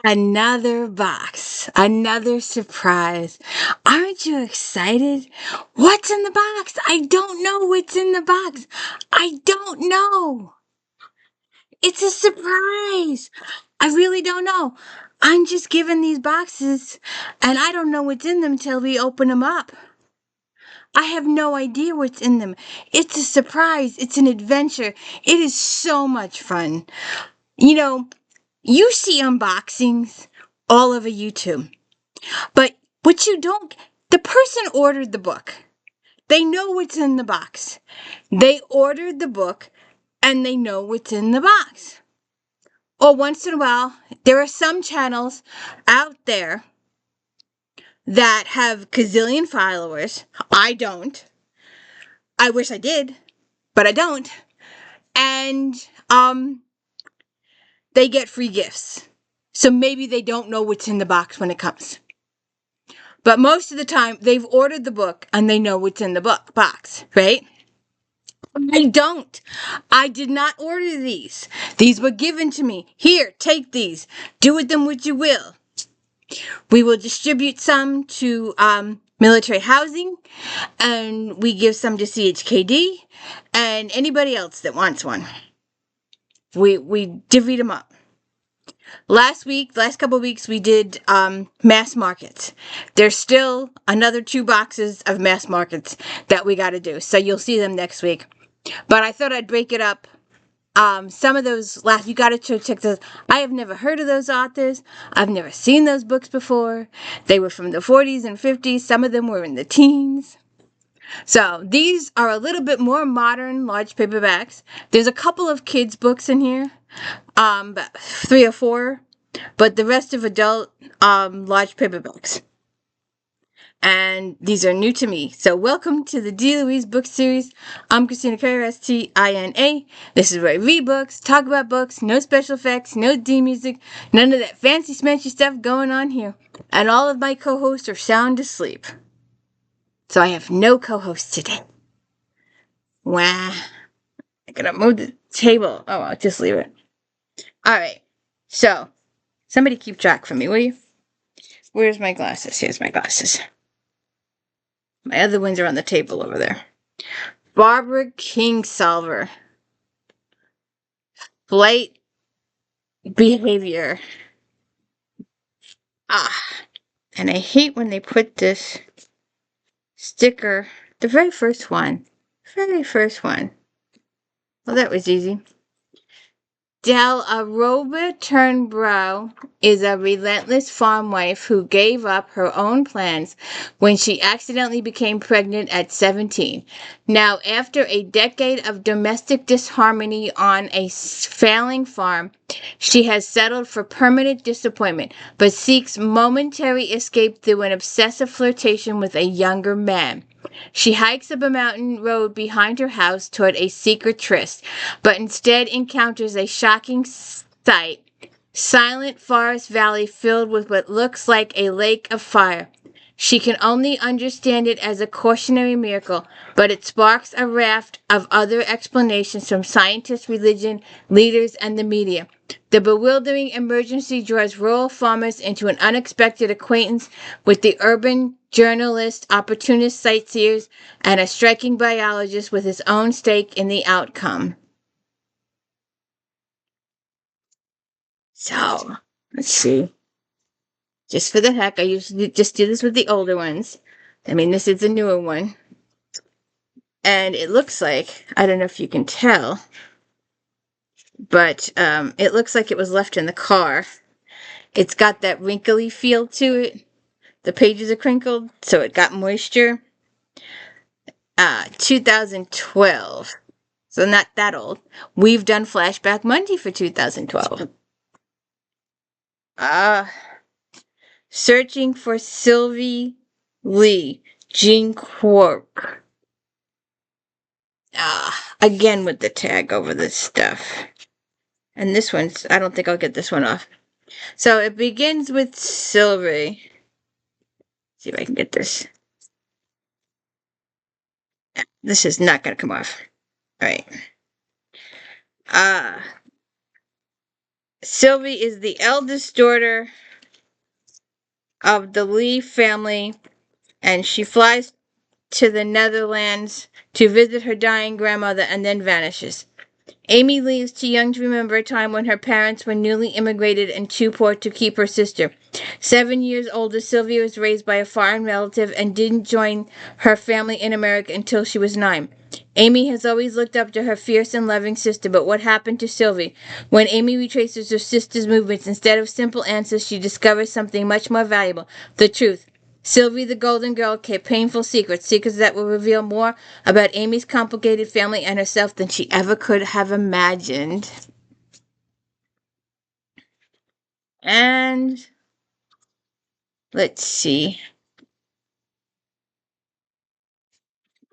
Another box, another surprise. Aren't you excited? What's in the box? I don't know what's in the box. I don't know. It's a surprise. I really don't know. I'm just given these boxes and I don't know what's in them till we open them up. I have no idea what's in them. It's a surprise. It's an adventure. It is so much fun. You know, you see unboxings all over YouTube, but what you don't, the person ordered the book. They know what's in the box. They ordered the book and they know what's in the box. Or once in a while, there are some channels out there that have gazillion followers. I don't. I wish I did, but I don't. And they get free gifts. So maybe they don't know what's in the box when it comes. But most of the time, they've ordered the book and they know what's in the box, right? I don't. I did not order these. These were given to me. Here, take these. Do with them what you will. We will distribute some to military housing, and we give some to CHKD and anybody else that wants one. We divvy them up. Last couple of weeks, we did mass markets. There's still another 2 boxes of mass markets that we got to do. So you'll see them next week. But I thought I'd break it up. Some of those you got to check those. I have never heard of those authors. I've never seen those books before. They were from the 40s and 50s. Some of them were in the teens. So these are a little bit more modern large paperbacks. There's a couple of kids books in here, 3 or 4, but the rest of adult large paperbacks. And these are new to me. So welcome to the D. Louise book series. I'm Christina, Christina. This is where I read books, talk about books, no special effects, no D music, none of that fancy smanchy stuff going on here. And all of my co-hosts are sound asleep. So I have no co-host today. Wow. I'm gonna move the table. Oh, I'll just leave it. Alright. So, somebody keep track for me, will you? Where's my glasses? Here's my glasses. My other ones are on the table over there. Barbara Kingsolver. Flight Behavior. And I hate when they put this sticker. The very first one. Well, that was easy. Del Aroba Turnbrow is a relentless farm wife who gave up her own plans when she accidentally became pregnant at 17. Now, after a decade of domestic disharmony on a failing farm, she has settled for permanent disappointment, but seeks momentary escape through an obsessive flirtation with a younger man. She hikes up a mountain road behind her house toward a secret tryst, but instead encounters a shocking sight. Silent forest valley filled with what looks like a lake of fire. She can only understand it as a cautionary miracle, but it sparks a raft of other explanations from scientists, religion, leaders, and the media. The bewildering emergency draws rural farmers into an unexpected acquaintance with the urban journalist, opportunist sightseers, and a striking biologist with his own stake in the outcome. So, let's see. Just for the heck, I usually just do this with the older ones. I mean, this is a newer one. And it looks like, I don't know if you can tell, but it looks like it was left in the car. It's got that wrinkly feel to it. The pages are crinkled, so it got moisture. 2012. So not that old. We've done Flashback Monday for 2012. Searching for Sylvie Lee. Jean Quark. Again with the tag over this stuff. And this one's, I don't think I'll get this one off. So it begins with Sylvie. See if I can get this. This is not going to come off. All right. Sylvie is the eldest daughter of the Lee family, and she flies to the Netherlands to visit her dying grandmother and then vanishes. Amy leaves too young to remember a time when her parents were newly immigrated and too poor to keep her sister. 7 years older, Sylvia was raised by a foreign relative and didn't join her family in America until she was 9. Amy has always looked up to her fierce and loving sister, but what happened to Sylvie? When Amy retraces her sister's movements, instead of simple answers, she discovers something much more valuable, the truth. Sylvie the Golden Girl kept painful secrets, secrets that will reveal more about Amy's complicated family and herself than she ever could have imagined. And let's see.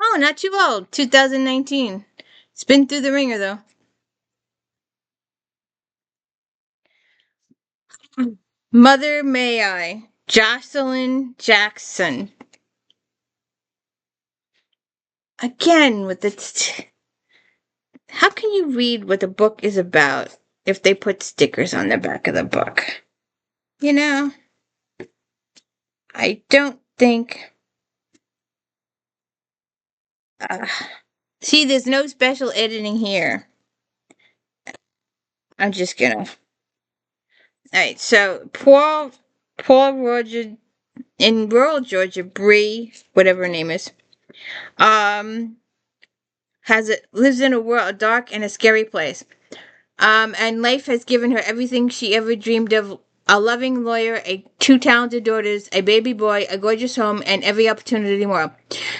Oh, not too old. 2019. It's been through the ringer, though. Mother May I. Jocelyn Jackson. Again, with the. How can you read what the book is about if they put stickers on the back of the book? You know, I don't think. See, there's no special editing here. I'm just gonna. Alright, so Paul Roger in rural Georgia, Bree, whatever her name is, lives in a dark and a scary place. And life has given her everything she ever dreamed of: a loving lawyer, two talented daughters, a baby boy, a gorgeous home, and every opportunity more.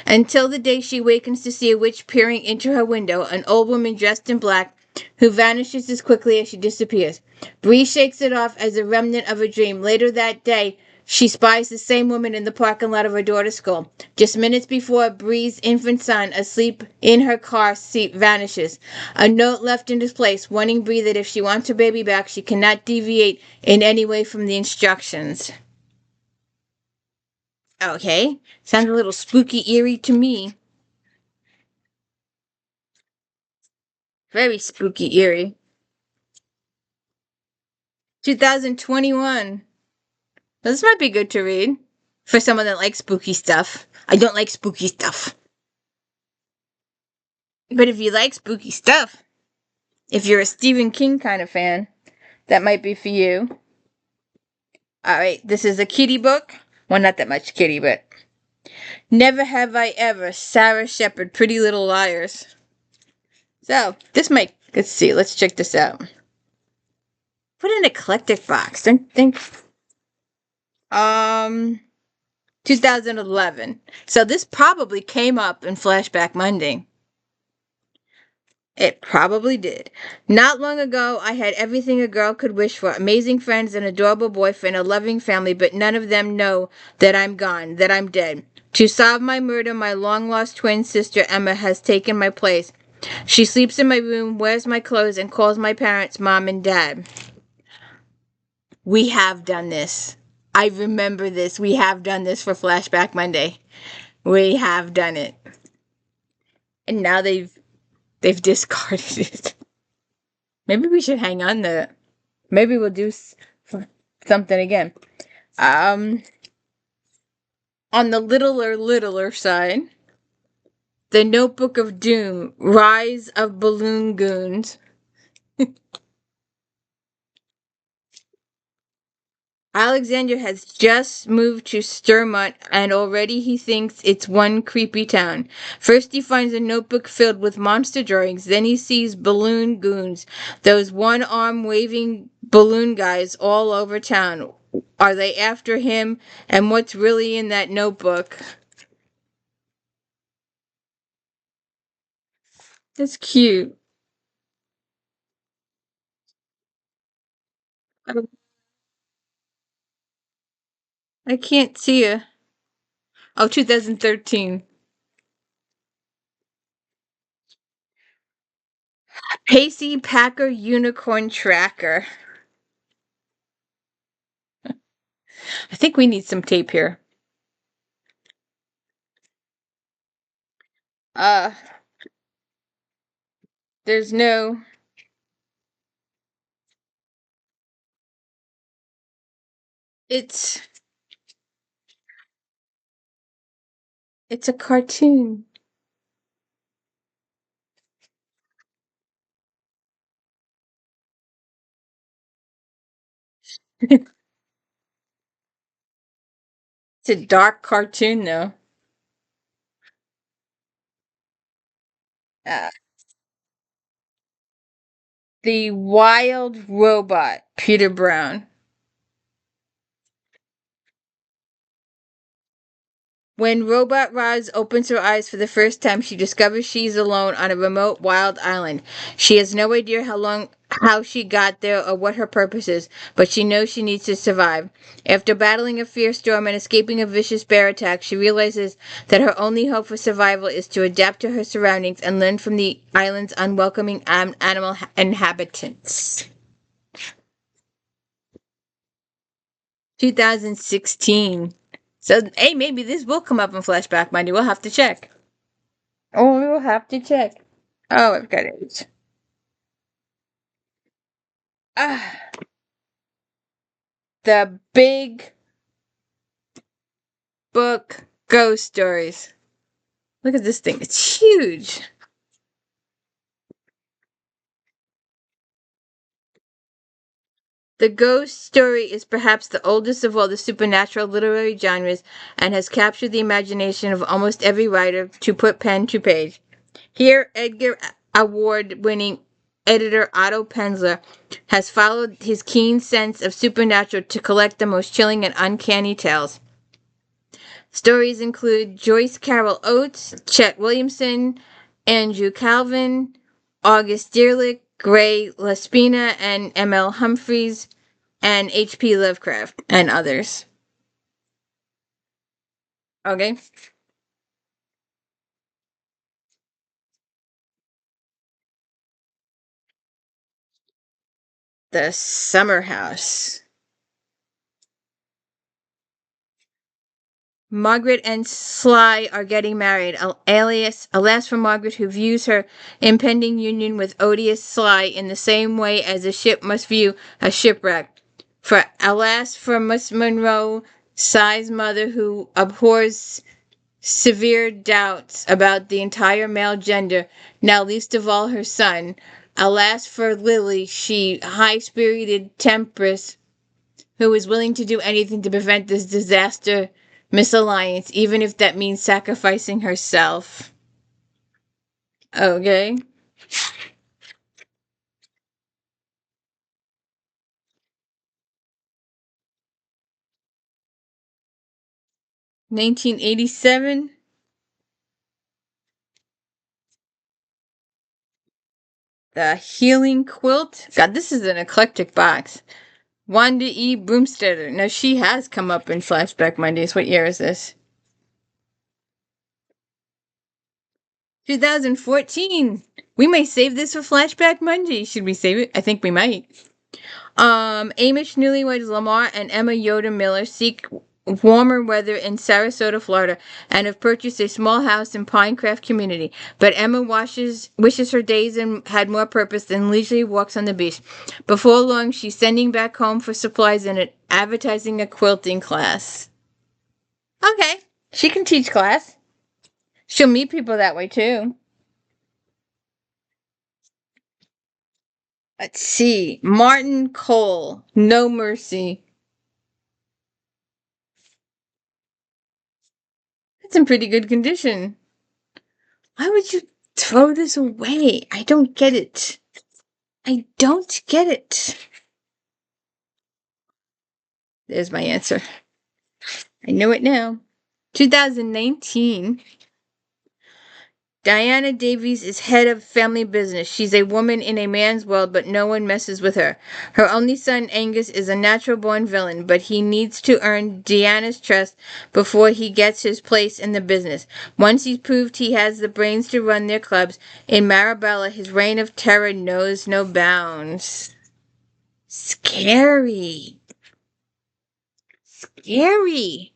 Until the day she wakens to see a witch peering into her window, an old woman dressed in black, who vanishes as quickly as she disappears. Bree shakes it off as a remnant of a dream. Later that day, she spies the same woman in the parking lot of her daughter's school. Just minutes before, Bree's infant son, asleep in her car seat, vanishes. A note left in his place, warning Bree that if she wants her baby back, she cannot deviate in any way from the instructions. Okay, sounds a little spooky, eerie to me. Very spooky, eerie. 2021. Well, this might be good to read for someone that likes spooky stuff. I don't like spooky stuff. But if you like spooky stuff, if you're a Stephen King kind of fan, that might be for you. Alright, this is a kitty book. Well, not that much kitty, but Never Have I Ever, Sarah Shepard, Pretty Little Liars. So, this might, let's see, let's check this out. What an eclectic box. Don't think. 2011. So this probably came up in Flashback Monday. It probably did. Not long ago, I had everything a girl could wish for: amazing friends, an adorable boyfriend, a loving family, but none of them know that I'm gone, that I'm dead. To solve my murder, my long-lost twin sister Emma has taken my place. She sleeps in my room, wears my clothes, and calls my parents Mom and Dad. We have done this. I remember this. We have done this for Flashback Monday. We have done it. And now they've discarded it. Maybe we should hang on to it. Maybe we'll do something again. On the littler side, The Notebook of Doom, Rise of Balloon Goons. Alexander has just moved to Sturmont, and already he thinks it's one creepy town. First he finds a notebook filled with monster drawings, then he sees balloon goons, those one-arm waving balloon guys all over town. Are they after him? And what's really in that notebook? That's cute. I can't see it. Oh, 2013. Pacey Packer Unicorn Tracker. I think we need some tape here. Uh, there's no It's a cartoon. It's a dark cartoon, though. Uh, the Wild Robot, Peter Brown. When Robot Roz opens her eyes for the first time, she discovers she's alone on a remote wild island. She has no idea how she got there or what her purpose is, but she knows she needs to survive. After battling a fierce storm and escaping a vicious bear attack, she realizes that her only hope for survival is to adapt to her surroundings and learn from the island's unwelcoming animal inhabitants. 2016. So, hey, maybe this will come up in Flashback Monday. We'll have to check. Oh, we'll have to check. Oh, I've got it. Ah, the Big Book Ghost Stories. Look at this thing. It's huge. The ghost story is perhaps the oldest of all the supernatural literary genres and has captured the imagination of almost every writer to put pen to page. Here, Edgar Award-winning editor Otto Penzler has followed his keen sense of supernatural to collect the most chilling and uncanny tales. Stories include Joyce Carol Oates, Chet Williamson, Andrew Calvin, August Dearlick, Gray Laspina, and M.L. Humphreys, and H.P. Lovecraft, and others. Okay. The Summer House. Margaret and Sly are getting married. Alas for Margaret, who views her impending union with odious Sly in the same way as a ship must view a shipwreck. Alas for Miss Monroe, Sly's mother, who abhors severe doubts about the entire male gender, now least of all her son. Alas for Lily, she high-spirited temptress, who is willing to do anything to prevent this disaster misalliance, even if that means sacrificing herself. Okay. (1987). The Healing Quilt. God, this is an eclectic box. Wanda E. Broomstetter. Now, she has come up in Flashback Mondays. What year is this? 2014. We may save this for Flashback Monday. Should we save it? I think we might. Amish newlyweds Lamar and Emma Yoder Miller seek warmer weather in Sarasota, Florida, and have purchased a small house in Pinecraft community. But Emma wishes her days had more purpose than leisurely walks on the beach. Before long, she's sending back home for supplies and advertising a quilting class. Okay, she can teach class. She'll meet people that way too. Let's see. Martin Cole, No Mercy. It's in pretty good condition. Why would you throw this away? I don't get it. I don't get it. There's my answer. I know it now. 2019. Diana Davies is head of family business. She's a woman in a man's world, but no one messes with her. Her only son, Angus, is a natural-born villain, but he needs to earn Diana's trust before he gets his place in the business. Once he's proved he has the brains to run their clubs, in Marabella, his reign of terror knows no bounds. Scary. Scary.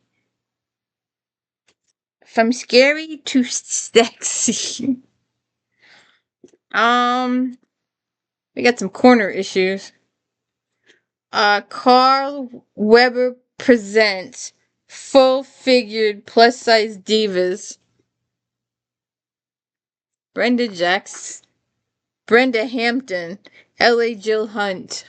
From scary to sexy. We got some corner issues. Carl Weber presents full-figured plus-size divas. Brenda Jackson, Brenda Hampton, L.A. Jill Hunt.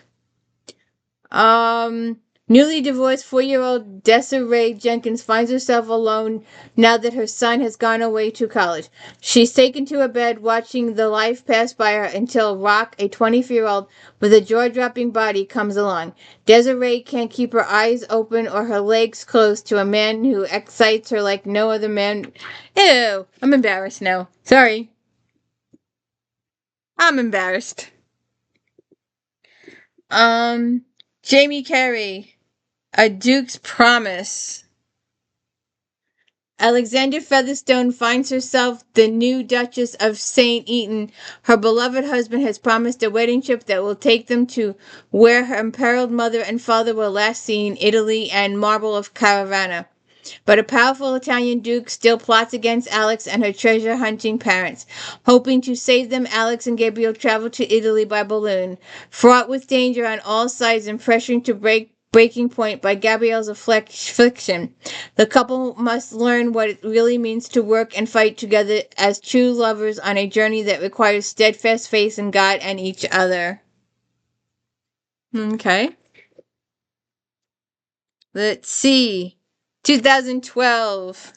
Newly divorced 4-year-old Desiree Jenkins finds herself alone now that her son has gone away to college. She's taken to her bed watching the life pass by her until Rock, a 24-year-old with a jaw-dropping body, comes along. Desiree can't keep her eyes open or her legs closed to a man who excites her like no other man. Ew, I'm embarrassed now. Sorry. I'm embarrassed. Jamie Carey, A Duke's Promise. Alexandra Featherstone finds herself the new Duchess of St. Eaton. Her beloved husband has promised a wedding trip that will take them to where her imperiled mother and father were last seen, Italy and Marble of Caravana. But a powerful Italian duke still plots against Alex and her treasure-hunting parents. Hoping to save them, Alex and Gabriel travel to Italy by balloon. Fraught with danger on all sides and pressuring to breaking point by Gabriel's affliction, the couple must learn what it really means to work and fight together as true lovers on a journey that requires steadfast faith in God and each other. Okay. Let's see. 2012.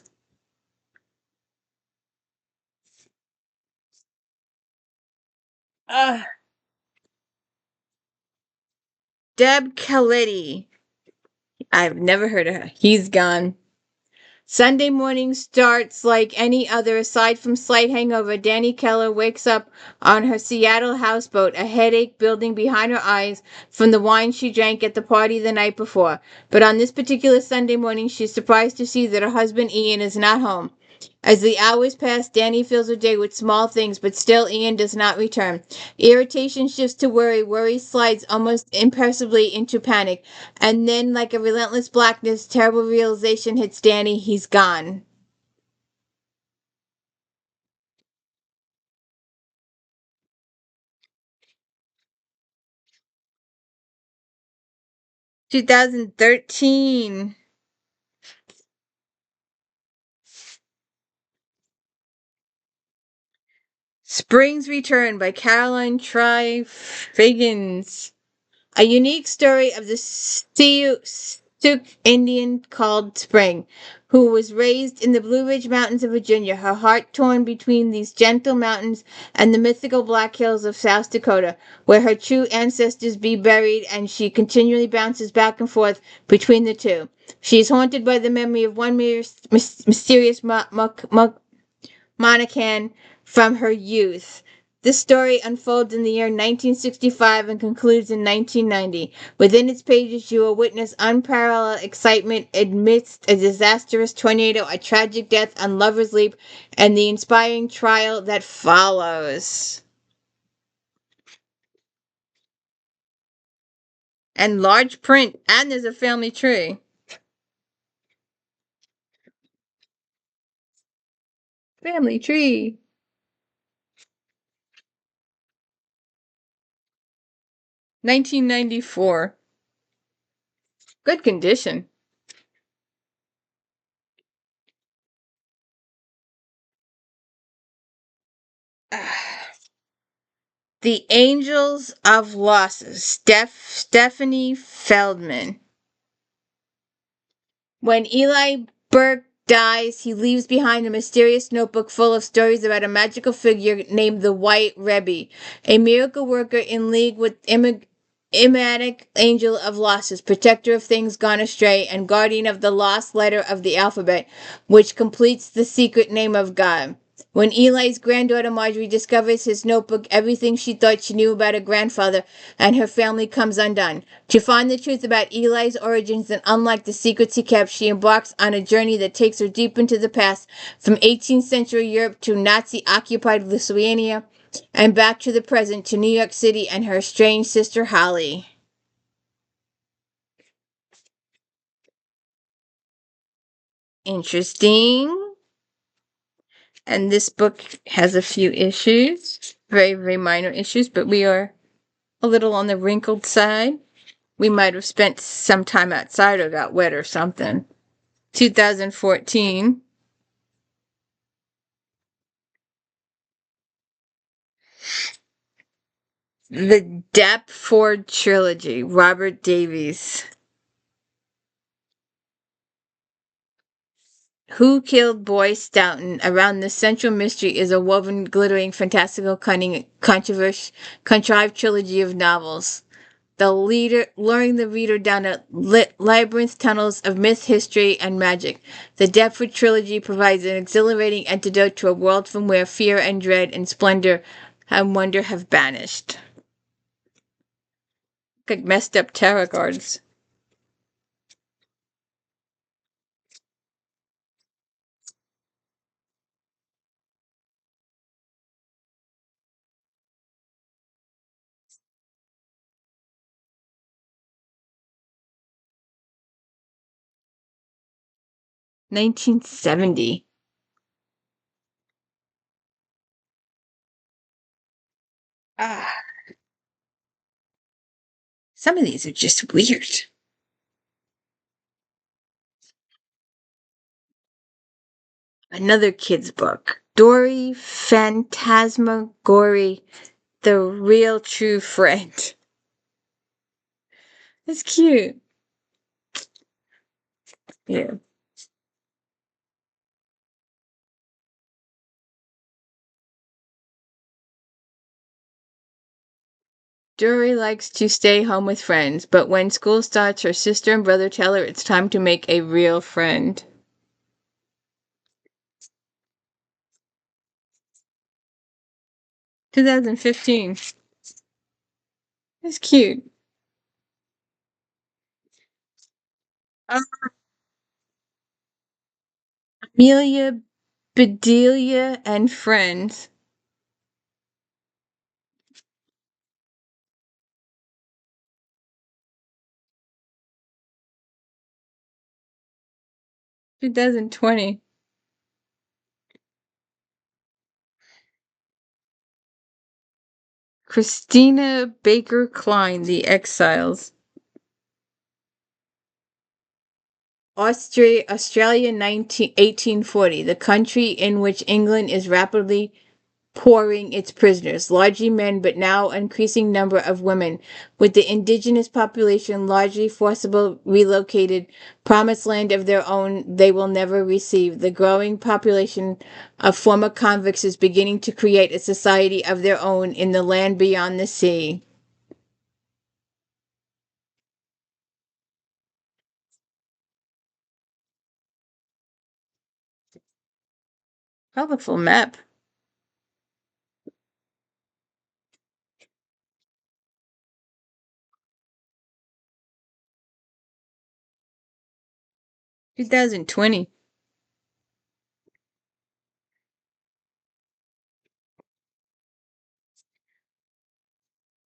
Deb Caletti. I've never heard of her. He's gone. Sunday morning starts like any other aside from slight hangover. Danny Keller wakes up on her Seattle houseboat, a headache building behind her eyes from the wine she drank at the party the night before. But on this particular Sunday morning, she's surprised to see that her husband Ian is not home. As the hours pass, Danny fills her day with small things, but still Ian does not return. Irritation shifts to worry. Worry slides almost imperceptibly into panic. And then, like a relentless blackness, terrible realization hits Danny. He's gone. (2013) Spring's Return by CAROLYN FEAGANS. A unique story of the Sioux Indian called Spring, who was raised in the Blue Ridge Mountains of Virginia, her heart torn between these gentle mountains and the mythical Black Hills of South Dakota, where her true ancestors be buried, and she continually bounces back and forth between the two. She is haunted by the memory of one mysterious Monacan from her youth. This story unfolds in the year 1965 and concludes in 1990. Within its pages, you will witness unparalleled excitement amidst a disastrous tornado, a tragic death on Lover's Leap, and the inspiring trial that follows. And large print, and there's a family tree. Family tree. 1994. Good condition. The Angels of Losses, Stephanie Feldman. When Eli Burke dies, he leaves behind a mysterious notebook full of stories about a magical figure named the White Rebbe, a miracle worker in league with Immatic Angel of Losses, protector of things gone astray, and guardian of the lost letter of the alphabet, which completes the secret name of God. When Eli's granddaughter Marjorie discovers his notebook, everything she thought she knew about her grandfather and her family comes undone. To find the truth about Eli's origins and unlike the secrets he kept, she embarks on a journey that takes her deep into the past, from 18th century Europe to Nazi-occupied Lithuania, and back to the present to New York City and her estranged sister Holly. Interesting. And this book has a few issues, very, very minor issues, but we are a little on the wrinkled side. We might have spent some time outside or got wet or something. 2014. The DEPTFORD Trilogy, Robert Davies. Who Killed Boy Stoughton? Around the central mystery is a woven, glittering, fantastical, cunning, contrived trilogy of novels. Luring the reader down a labyrinth tunnels of myth, history, and magic. The Deptford Trilogy provides an exhilarating antidote to a world from where fear and dread and splendor and wonder have banished. Like messed up tarot cards. $1970. Some of these are just weird. Another kid's book. Dory Phantasmagory, The Real True Friend. That's cute. Yeah. Dory likes to stay home with friends, but when school starts, her sister and brother tell her it's time to make a real friend. $2015. That's cute. Amelia, Bedelia, and Friends. $2020. Christina Baker Kline, The Exiles. Australia 1840, the country in which England is rapidly pouring its prisoners, largely men, but now increasing number of women, with the indigenous population largely forcibly relocated, promised land of their own they will never receive. The growing population of former convicts is beginning to create a society of their own in the land beyond the sea. Colorful map. $2020.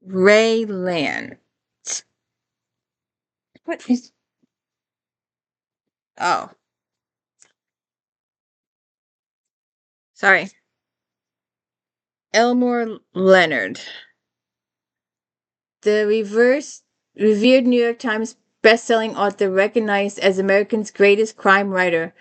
RAYLAN. What is... Oh. Sorry. ELMORE Leonard. The revered New York Times best-selling author, recognized as America's greatest crime writer,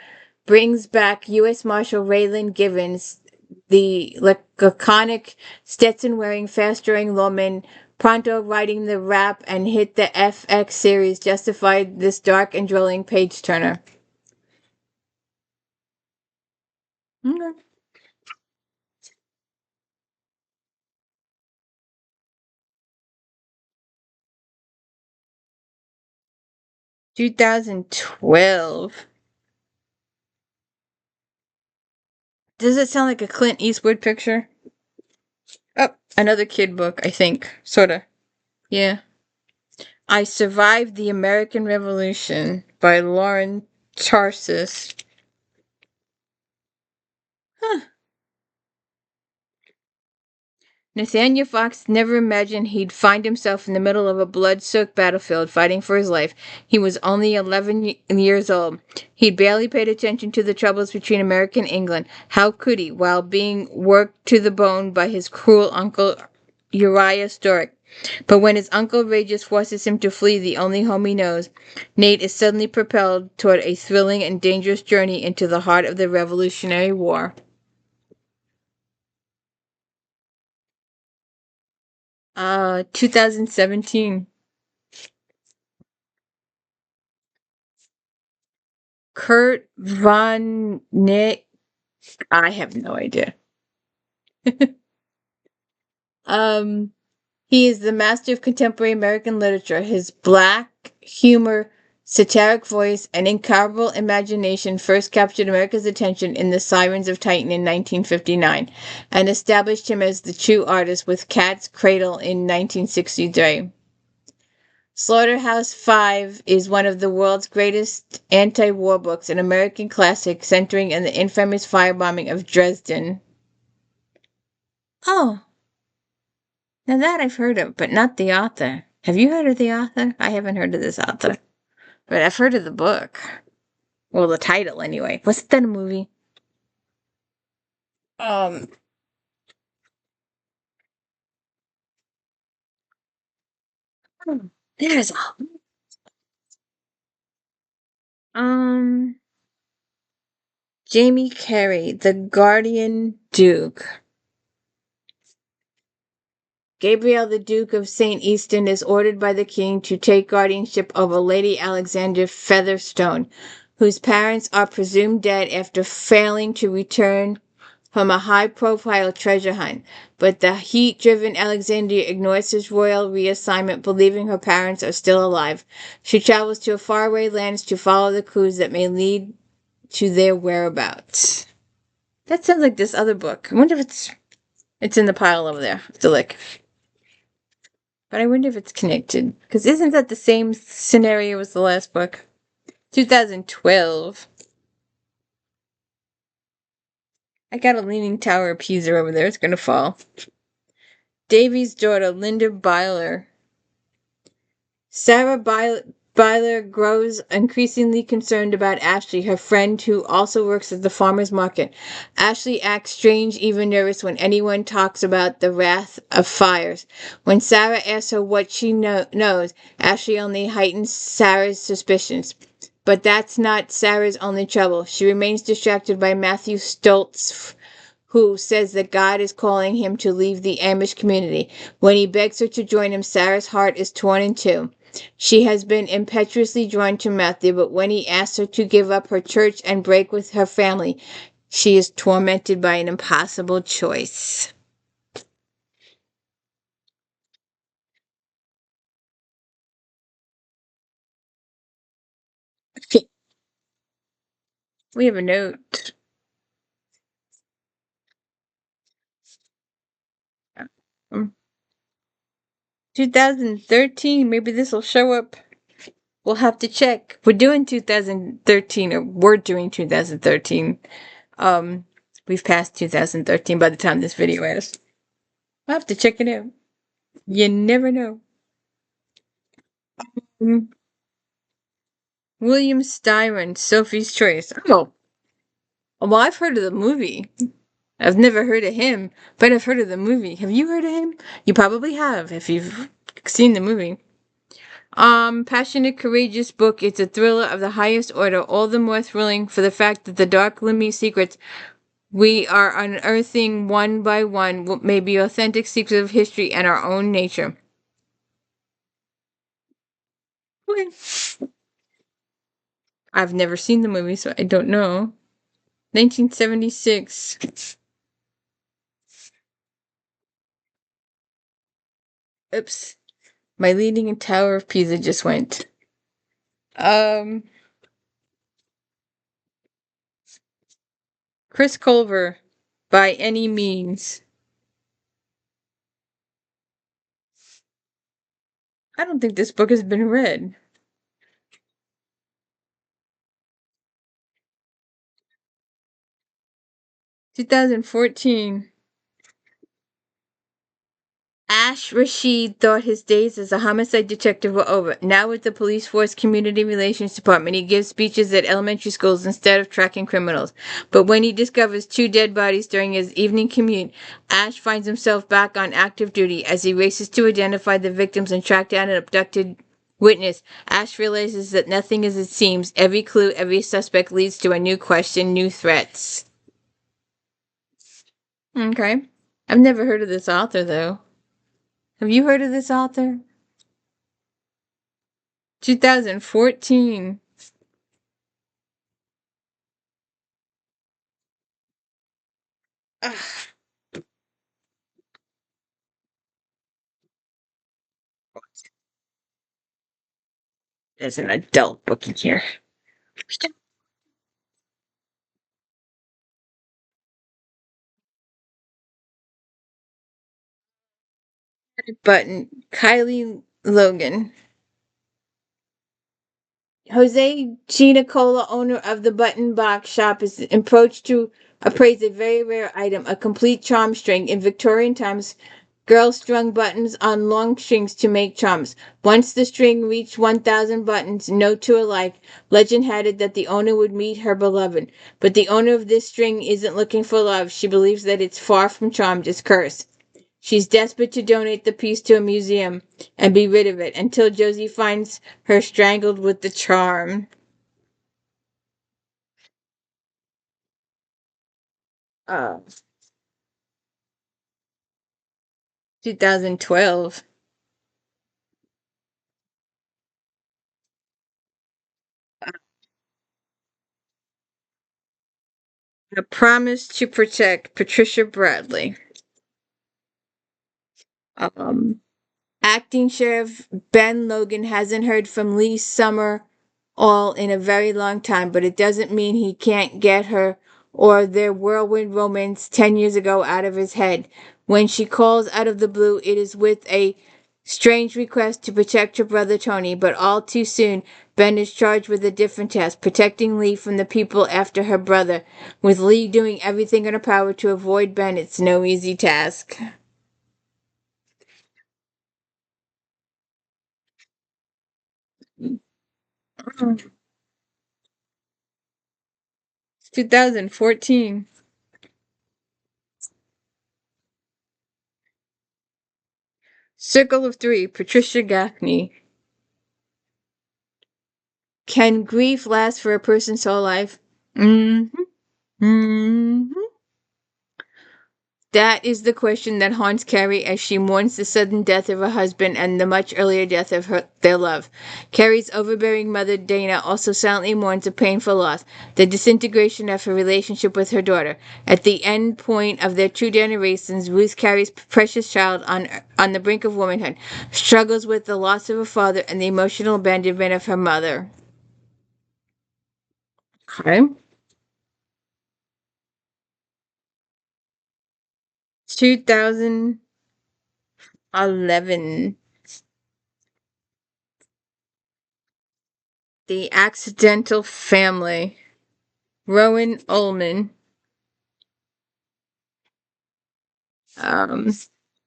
brings back U.S. Marshal RAYLAN Givens, the laconic, Stetson-wearing, fast-drawing lawman, pronto writing the rap and hit the FX series, justified this dark and drilling page-turner. Okay. $2012. Does it sound like a Clint Eastwood picture? Oh, another kid book, I think. Sorta. Yeah. I Survived the American Revolution by Lauren TARSHIS. Huh. Nathaniel Fox never imagined he'd find himself in the middle of a blood-soaked battlefield fighting for his life. He was only 11 years old. He'd barely paid attention to the troubles between America and England. How could he, while being worked to the bone by his cruel uncle Uriah Stork? But when his uncle Regis forces him to flee the only home he knows, Nate is suddenly propelled toward a thrilling and dangerous journey into the heart of the Revolutionary War. 2017. Kurt Vonnegut. I have no idea. He is the master of contemporary American literature. His black humor, satiric voice, and incomparable imagination first captured America's attention in The Sirens of Titan in 1959 and established him as the true artist with Cat's Cradle in 1963. Slaughterhouse-Five is one of the world's greatest anti-war books, an American classic centering in the infamous firebombing of Dresden. Oh, now that I've heard of, but not the author. Have you heard of the author? I haven't heard of this author, but I've heard of the book. Well, the title anyway. Wasn't that a movie? Um, there's Jamie Carey, the Guardian Duke. Gabriel, the Duke of St. Easton, is ordered by the king to take guardianship over Lady Alexandra Featherstone, whose parents are presumed dead after failing to return from a high-profile treasure hunt. But the heat-driven Alexandria ignores his royal reassignment, believing her parents are still alive. She travels to faraway lands to follow the clues that may lead to their whereabouts. That sounds like this other book. I wonder if it's in the pile over there. To look. But I wonder if it's connected. Because isn't that the same scenario as the last book? 2012. I got a Leaning Tower of Pisa over there. It's going to fall. Davies' daughter, Linda Byler. Sarah Byler grows increasingly concerned about Ashley, her friend who also works at the farmer's market. Ashley acts strange, even nervous, when anyone talks about the wrath of fires. When Sarah asks her what she knows, Ashley only heightens Sarah's suspicions. But that's not Sarah's only trouble. She remains distracted by Matthew Stoltz, who says that God is calling him to leave the Amish community. When he begs her to join him, Sarah's heart is torn in two. She has been impetuously drawn to Matthew, but when he asks her to give up her church and break with her family, she is tormented by an impossible choice. We have a note. Um, 2013, maybe this will show up. We'll have to check. We're doing 2013, or we're doing 2013. We've passed 2013 by the time this video airs. I'll have to check it out. You never know. William Styron, Sophie's Choice. Oh, well, I've heard of the movie. I've never heard of him, but I've heard of the movie. Have you heard of him? You probably have if you've seen the movie. Passionate, courageous book. It's a thriller of the highest order, all the more thrilling for the fact that the dark, gloomy secrets we are unearthing one by one may be authentic secrets of history and our own nature. Okay. I've never seen the movie, so I don't know. 1976. Oops. My Leaning Tower of Pisa just went. Chris Culver, By Any Means. I don't think this book has been read. "2014. Ash Rashid thought his days as a homicide detective were over. Now with the police force community relations department, he gives speeches at elementary schools instead of tracking criminals. But when he discovers two dead bodies during his evening commute, Ash finds himself back on active duty as he races to identify the victims and track down an abducted witness. Ash realizes that nothing is as it seems. Every clue, every suspect leads to a new question, new threats. Okay. I've never heard of this author, though. Have you heard of this author? 2014. Ugh, there's an adult book in here. Button. Kylie Logan. Jose Giannicola, owner of the Button Box shop, is approached to appraise a very rare item, a complete charm string. In Victorian times, girls strung buttons on long strings to make charms. Once the string reached 1,000 buttons, no two alike, legend had it that the owner would meet her beloved. But the owner of this string isn't looking for love. She believes that it's far from charmed, it's cursed. She's desperate to donate the piece to a museum and be rid of it until Josie finds her strangled with the charm. 2012. A Promise to Protect Patricia Bradley. Um, Acting Sheriff Ben Logan hasn't heard from Lee Summerall in a very long time, but it doesn't mean he can't get her or their whirlwind romance 10 years ago out of his head. When she calls out of the blue, it is with a strange request to protect her brother Tony, but all too soon, Ben is charged with a different task, protecting Lee from the people after her brother. With Lee doing everything in her power to avoid Ben, it's no easy task. 2014. Circle of Three, Patricia Gaffney. Can grief last for a person's whole life? Mm-hmm. Mm-hmm. That is the question that haunts Carrie as she mourns the sudden death of her husband and the much earlier death of their love. Carrie's overbearing mother, Dana, also silently mourns a painful loss, the disintegration of her relationship with her daughter. At the end point of their two generations, Ruth, Carrie's precious child on the brink of womanhood, struggles with the loss of her father and the emotional abandonment of her mother. Okay. 2011. The Accidental Family. Rowan Ullman. Um,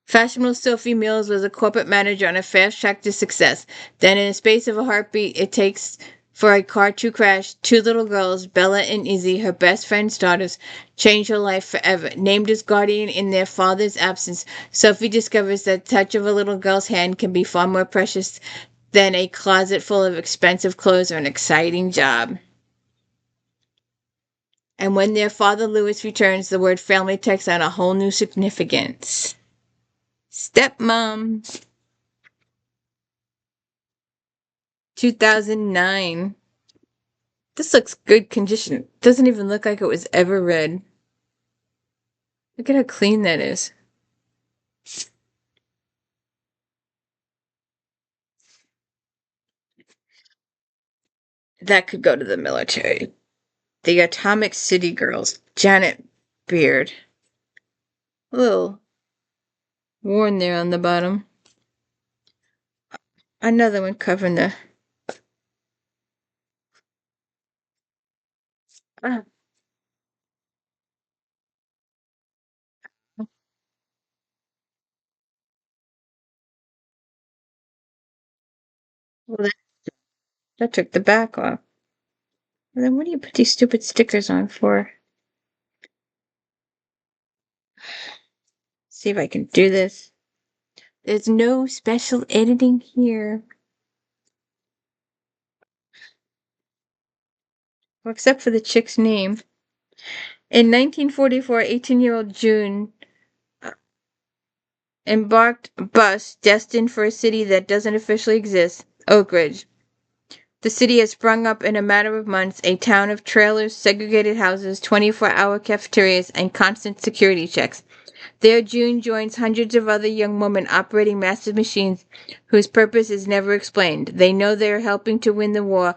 Fashionable Sophie Mills was a corporate manager on a fast track to success. Then, in the space of a heartbeat, it takes for a car to crash. Two little girls, Bella and Izzy, her best friend's daughters, change her life forever. Named as guardian in their father's absence, Sophie discovers that the touch of a little girl's hand can be far more precious than a closet full of expensive clothes or an exciting job. And when their father Louis returns, the word family takes on a whole new significance. Stepmom. 2009. This looks good condition. Doesn't even look like it was ever read. Look at how clean that is. That could go to the military. The Atomic City Girls. Janet Beard. A little worn there on the bottom. Another one covering the... Ah, Well, that took the back off. And then what do you put these stupid stickers on for? See if I can do this. There's no special editing here. Well, except for the chick's name. In 1944, 18-year-old June embarked a bus destined for a city that doesn't officially exist, Oak Ridge. The city has sprung up in a matter of months, a town of trailers, segregated houses, 24-hour cafeterias, and constant security checks. There, June joins hundreds of other young women operating massive machines whose purpose is never explained. They know they are helping to win the war,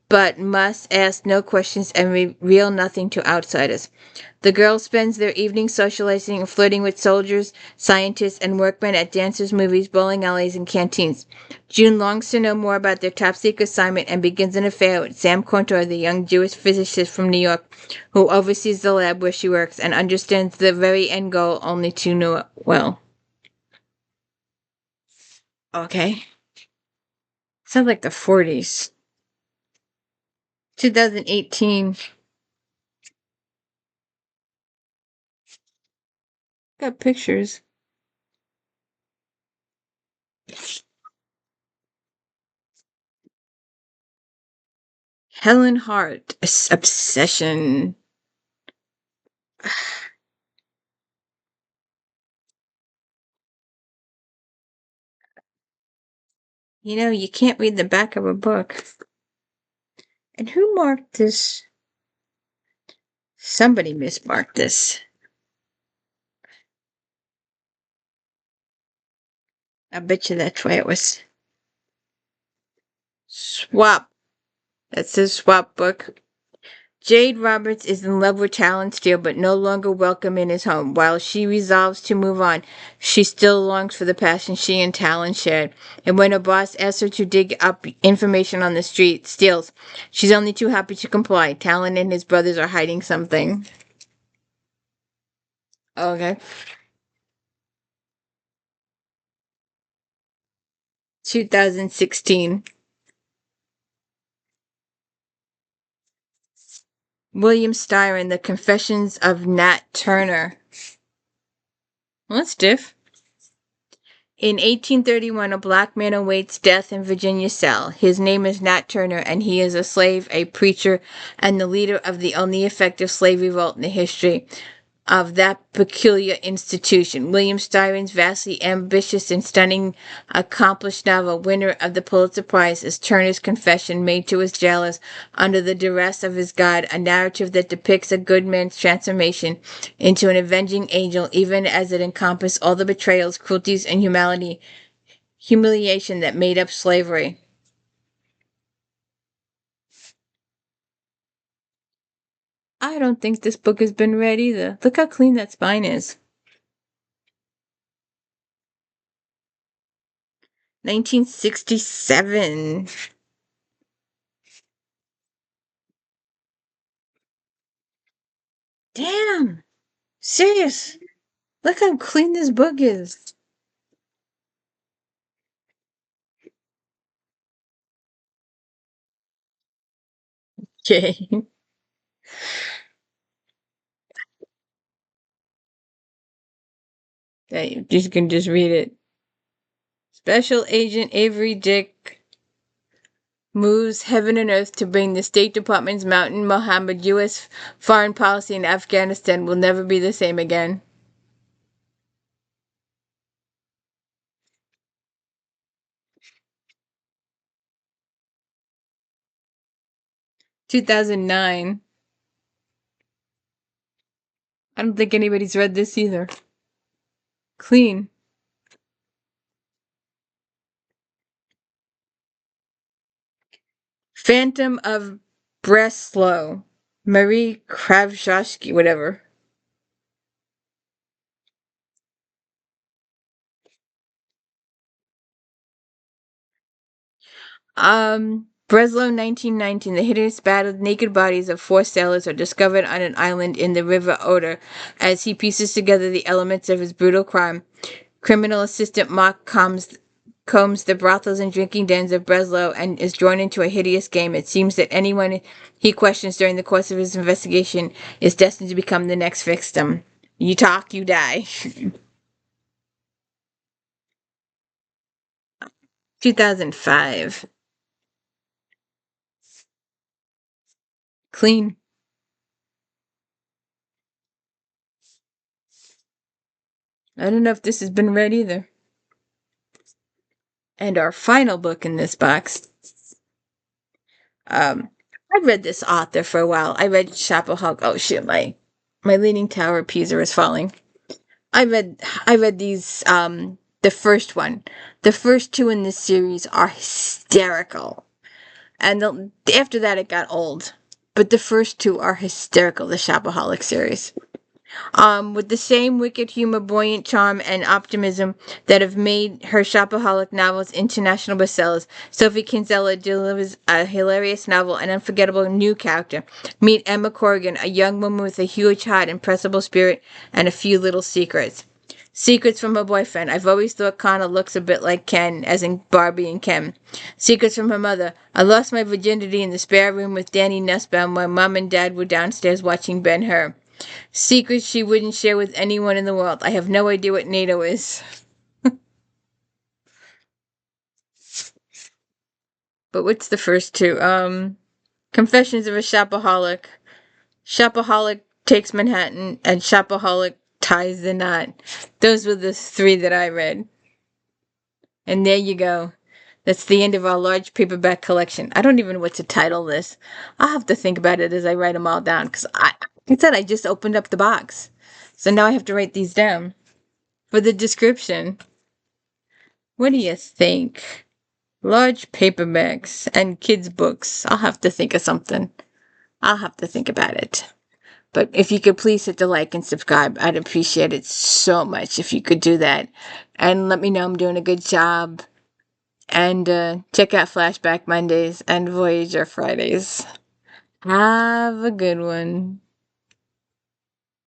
but must ask no questions and reveal nothing to outsiders. The girl spends their evenings socializing and flirting with soldiers, scientists, and workmen at dancers, movies, bowling alleys, and canteens. June longs to know more about their top-secret assignment and begins an affair with Sam Contour, the young Jewish physicist from New York, who oversees the lab where she works and understands the very end goal only too well. Okay. Sounds like the 40s. 2018. Got pictures. Helen HARDT, Obsession. You know, you can't read the back of a book. And who marked this? Somebody mismarked this. I bet you that's why it was Swap. That says Swap book. Jade Roberts is in love with Talon Steele, but no longer welcome in his home. While she resolves to move on, she still longs for the passion she and Talon shared. And when her boss asks her to dig up information on the street, Steele's, she's only too happy to comply. Talon and his brothers are hiding something. Okay. 2016. William Styron, The Confessions of Nat Turner. Well, that's diff. In 1831, a black man awaits death in Virginia cell. His name is Nat Turner, and he is a slave, a preacher, and the leader of the only effective slave revolt in the history of that peculiar institution. William Styron's vastly ambitious and stunning accomplished novel, winner of the Pulitzer Prize, is Turner's confession made to his jailers under the duress of his God, a narrative that depicts a good man's transformation into an avenging angel, even as it encompassed all the betrayals, cruelties, and humiliation that made up slavery. I don't think this book has been read either. Look how clean that spine is. 1967. Damn! Serious! Look how clean this book is. Okay. You can just read it. Special Agent Avery Dick moves heaven and earth to bring the State Department's Mountain Mohammed U.S. foreign policy in Afghanistan will never be the same again. (2009). I don't think anybody's read this either. Clean. Phantom of Breslau. Marie Kravchowski, whatever. Breslau, 1919. The hideous battered naked bodies of 4 sailors are discovered on an island in the River Oder as he pieces together the elements of his brutal crime. Criminal assistant Mark comes combs the brothels and drinking dens of Breslau and is drawn into a hideous game. It seems that anyone he questions during the course of his investigation is destined to become the next victim. You talk, you die. 2005. KLINE. I don't know if this has been read either. And our final book in this box. I read this author for a while. I read Shopaholic. Oh shit, my Leaning Tower of Pisa is falling. I read these, the first one. The first two in this series are hysterical. And after that it got old. But the first two are hysterical, the Shopaholic series. With the same wicked humor, buoyant charm, and optimism that have made her Shopaholic novels international bestsellers, Sophie Kinsella delivers a hilarious novel and unforgettable new character. Meet Emma Corrigan, a young woman with a huge heart, impressible spirit, and a few little secrets. Secrets from her boyfriend. I've always thought Connor looks a bit like Ken, as in Barbie and Ken. Secrets from her mother. I lost my virginity in the spare room with Danny Nussbaum while Mom and Dad were downstairs watching Ben-Hur. Secrets she wouldn't share with anyone in the world. I have no idea what NATO is. But what's the first two? Confessions of a Shopaholic. Shopaholic Takes Manhattan, and Shopaholic Ties the Knot. Those were the three that I read. And there you go. That's the end of our large paperback collection. I don't even know what to title this. I'll have to think about it as I write them all down, because I said I just opened up the box. So now I have to write these down. For the description, what do you think? Large paperbacks and kids' books. I'll have to think of something. I'll have to think about it. But if you could please hit the like and subscribe, I'd appreciate it so much if you could do that. And let me know I'm doing a good job. And check out Flashback Mondays and Voyager Fridays. Have a good one.